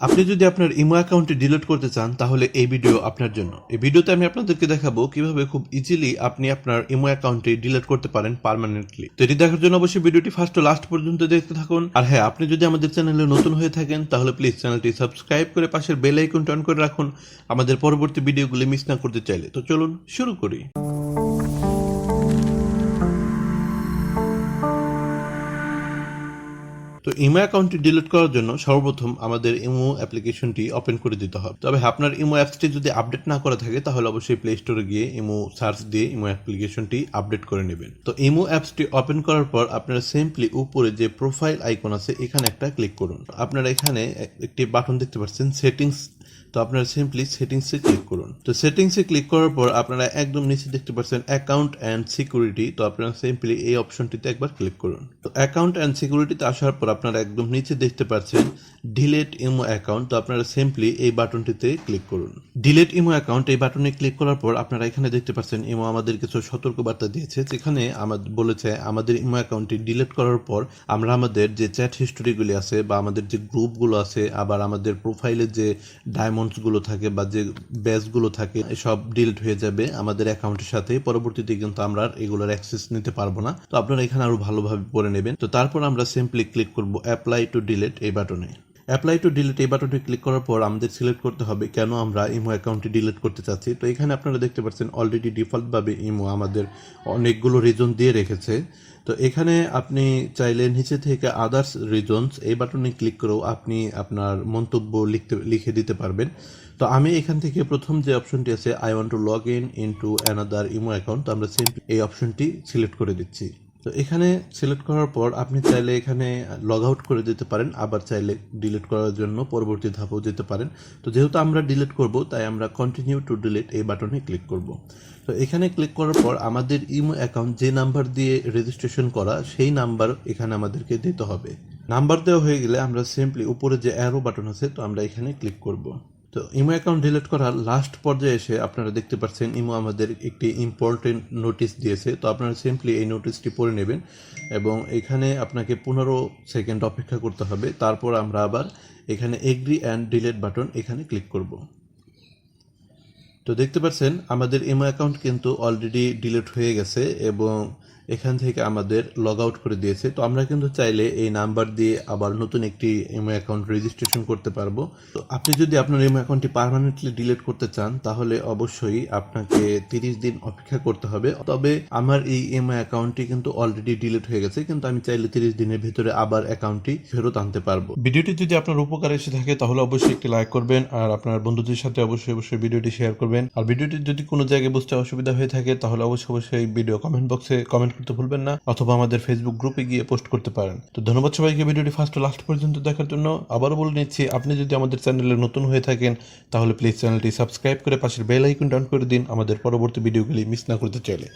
আপনি যদি আপনার ইমো অ্যাকাউন্টটি ডিলিট করতে চান তাহলে এই ভিডিও আপনার জন্য। এই ভিডিওতে আমি আপনাদেরকে দেখাবো কিভাবে খুব ইজিলি আপনি আপনার ইমো অ্যাকাউন্টটি ডিলিট করতে পারেন পার্মানেন্টলি। তো এটি দেখার জন্য অবশ্যই ভিডিওটি ফার্স্ট টু লাস্ট পর্যন্ত দেখতে থাকুন। আর হ্যাঁ, আপনি যদি আমাদের চ্যানেলে নতুন হয়ে থাকেন তাহলে প্লিজ চ্যানেলটি সাবস্ক্রাইব করে পাশের বেল আইকনটি অন করে রাখুন আমাদের পরবর্তী ভিডিওগুলি মিস না করতে চাইলে। তো চলুন শুরু করি। তো ইমো অ্যাকাউন্টটি ডিলিট করার জন্য সর্বপ্রথম আমাদের ইমো অ্যাপ্লিকেশনটি ওপেন করে দিতে হবে। তবে আপনার ইমো অ্যাপসটি যদি আপডেট না করা থাকে তাহলে অবশ্যই প্লে স্টোরে গিয়ে ইমো সার্চ দিয়ে ইমো অ্যাপ্লিকেশনটি আপডেট করে নেবেন। তো ইমো অ্যাপসটি ওপেন করার পর আপনারা সিম্পলি উপরে যে প্রোফাইল আইকন আছে এখানে একটা ক্লিক করুন। আপনারা এখানে একটি বাটন দেখতে পাচ্ছেন সেটিংস। তো আপনারা সিম্পলি সেটিংসে ক্লিক করুন। তো সেটিংসে ক্লিক করার পর আপনারা একদম নিচে দেখতে পাচ্ছেন অ্যাকাউন্ট অ্যান্ড সিকিউরিটি। তো আপনারা সিম্পলি এই অপশনটিতে একবার ক্লিক করুন। তো অ্যাকাউন্ট অ্যান্ড সিকিউরিটিতে আসার পর আপনারা একদম নিচে দেখতে পাচ্ছেন ডিলেট ইমো অ্যাকাউন্ট। তো আপনারা সিম্পলি এই বাটনটিতে ক্লিক করুন। ডিলেট ইমো অ্যাকাউন্ট এই বাটনে ক্লিক করার পর আপনারা এখানে দেখতে পাচ্ছেন ইমো আমাদের কিছু সতর্কবার্তা দিয়েছে, যেখানে আমাদের বলেছে আমাদের ইমো অ্যাকাউন্টটি ডিলিট করার পর আমরা আমাদের যে চ্যাট হিস্টোরিগুলি আছে বা আমাদের যে গ্রুপগুলো আছে, আবার আমাদের প্রোফাইলের যে ডায়মন্ডসগুলো থাকে বা যে ব্যাজগুলো থাকে সব ডিলিট হয়ে যাবে আমাদের অ্যাকাউন্টের সাথে। পরবর্তীতে কিন্তু আমরা এগুলোর অ্যাক্সেস নিতে পারবো না। তো আপনারা এখানে আরো ভালোভাবে পড়ে নেবেন। তো তারপর আমরা সিম্পলি ক্লিক করব অ্যাপ্লাই টু ডিলিট এই বাটনে। অ্যাপ্লাই টু ডিলিট এই বাটনটি ক্লিক করার পর আমাদের সিলেক্ট করতে হবে কেন আমরা ইমো অ্যাকাউন্টটি ডিলিট করতে চাচ্ছি। তো এখানে আপনারা দেখতে পাচ্ছেন অলরেডি ডিফল্টভাবে ইমো আমাদের অনেকগুলো রিজন দিয়ে রেখেছে। তো এখানে আপনি চাইলে নিচে থেকে আদার্স রিজনস এই বাটনে ক্লিক করেও আপনি আপনার মন্তব্য লিখে দিতে পারবেন। তো আমি এখান থেকে প্রথম যে অপশনটি আছে I want to log in to another imo account, তো আমরা সিম্পলি এই অপশনটি সিলেক্ট করে দিচ্ছি। তো এখানে সিলেক্ট করার পর আপনি চাইলে এখানে লগ আউট করে দিতে পারেন, আবার চাইলে ডিলিট করার জন্য পরবর্তী ধাপেও যেতে পারেন। তো যেহেতু আমরা ডিলিট করব তাই আমরা কন্টিনিউ টু ডিলিট এই বাটনে ক্লিক করব। তো এখানে ক্লিক করার পর আমাদের ইমো অ্যাকাউন্ট যে নাম্বার দিয়ে রেজিস্ট্রেশন করা সেই নাম্বার এখানে আমাদেরকে দিতে হবে। নাম্বার দেওয়া হয়ে গেলে আমরা সিম্পলি উপরে যে অ্যারো বাটন আছে তো আমরা এখানে ক্লিক করব। তো ইমো অ্যাকাউন্ট ডিলিট করার লাস্ট পর্যায়ে এসে আপনারা দেখতে পাচ্ছেন ইমো আমাদের একটি ইম্পর্টেন্ট নোটিশ দিয়েছে। তো আপনারা সিম্পলি এই নোটিশটি পড়ে নেবেন এবং এখানে আপনাকে 15 সেকেন্ড অপেক্ষা করতে হবে। তারপর আমরা আবার এখানে এগ্রি অ্যান্ড ডিলিট বাটন এখানে ক্লিক করব। তো দেখতে পাচ্ছেন আমাদের ইমো অ্যাকাউন্ট কিন্তু অলরেডি ডিলিট হয়ে গেছে এবং এখান থেকে আমাদের লগ আউট করে দিয়েছে। তো আমরা কিন্তু চাইলে এই নাম্বার দিয়ে আবার নতুন একটি ইমো অ্যাকাউন্ট রেজিস্ট্রেশন করতে পারবো। তো আপনি যদি আপনার ইমো অ্যাকাউন্টটি পার্মানেন্টলি ডিলিট করতে চান তাহলে অবশ্যই আপনাকে 30 দিন অপেক্ষা করতে হবে। তবে আমার এই ইমো অ্যাকাউন্টটি কিন্তু অলরেডি ডিলিট হয়ে গেছে, কিন্তু আমি চাইলে 30 দিনের ভিতরে আবার অ্যাকাউন্টটি ফেরত আনতে পারবো। ভিডিওটি যদি আপনার উপকারে এসে থাকে তাহলে অবশ্যই একটি লাইক করবেন আর আপনার বন্ধুদের সাথে অবশ্যই ভিডিওটি শেয়ার করবেন। আর ভিডিওটি যদি কোনো জায়গায় বুঝতে অসুবিধা হয়ে থাকে তাহলে অবশ্যই ভিডিও কমেন্ট বক্সে কমেন্ট করতে ভুলবেন না, অথবা আমাদের ফেসবুক গ্রুপে গিয়ে পোস্ট করতে পারেন। তো ধন্যবাদ সবাইকে ভিডিওটি ফার্স্ট টু লাস্ট পর্যন্ত দেখার জন্য। আবারও বলে নিচ্ছি, আপনি যদি আমাদের চ্যানেলে নতুন হয়ে থাকেন তাহলে প্লিজ চ্যানেলটি সাবস্ক্রাইব করে পাশের বেল আইকনটি অন করে দিন আমাদের পরবর্তী ভিডিওগুলি মিস না করতে চাইলে।